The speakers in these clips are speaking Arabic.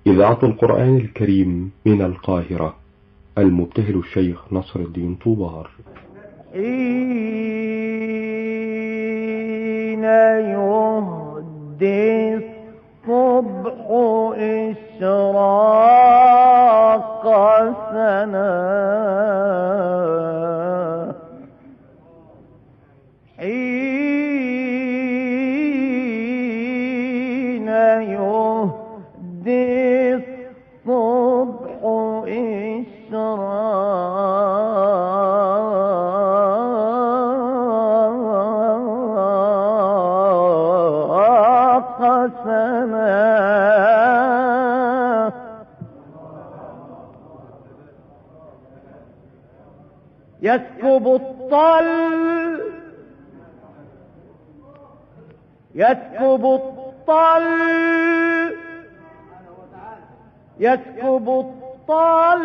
إذاعة القرآن الكريم من القاهرة، المبتهل الشيخ نصر الدين طوبار. حين يهدي الصبح إشراق سنا، حين يهدي الصبح إشراق سنا، يسكب الطل يسكب الطل يسكب الطل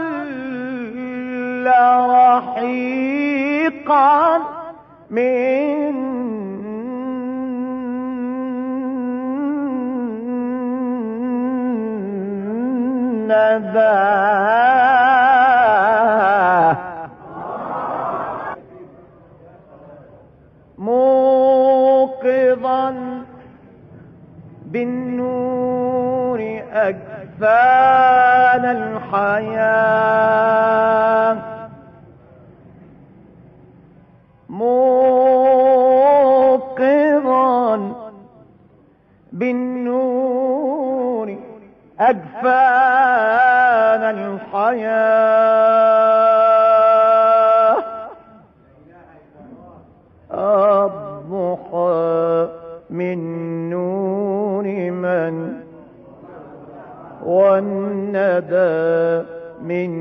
رحيقا من نداه، موقظا بالنور أجفان الحياة، موقظا بالنور أجفان الحياة، الضحى من نور من، والندى من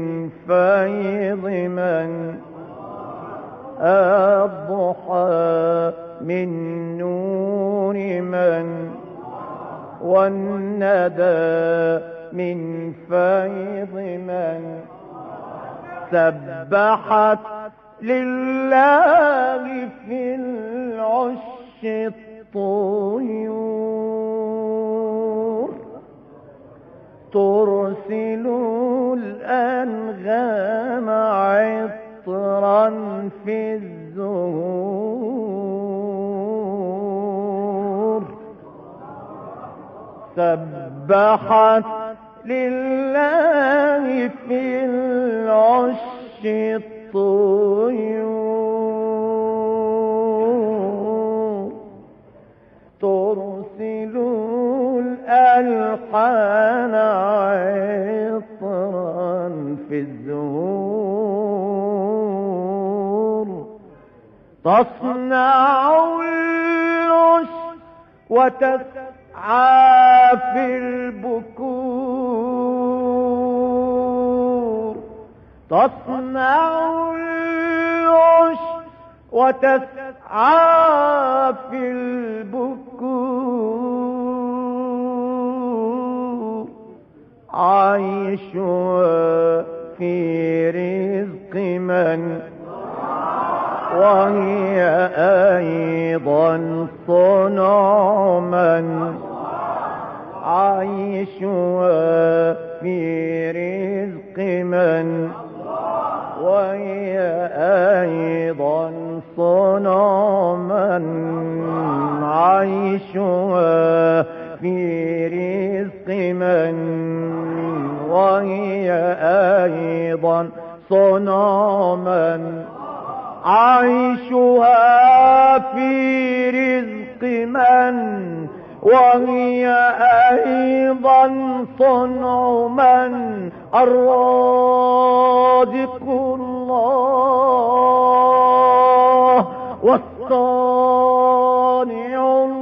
فيض من، الضحى من نور من، والندى من فيض من، سبحت لله في العش الطيور، ترسل الأنغام عطرا في الزهور، سبحت لله في العش الطيور، ترسل الألحان عطرا في الزهور، تصنع العش وتسعى في البكور، تصنع العش وتسعى في البكور، عيشها في رزق من، وهي أيضا صنع من، عيشها في رزق من، وهي أيضا صنع من، عيشها في رزق من، وهي أيضا صنع من، عيشها في رزق من، وهي أيضا صنع من، الرازق الله والصانع الله.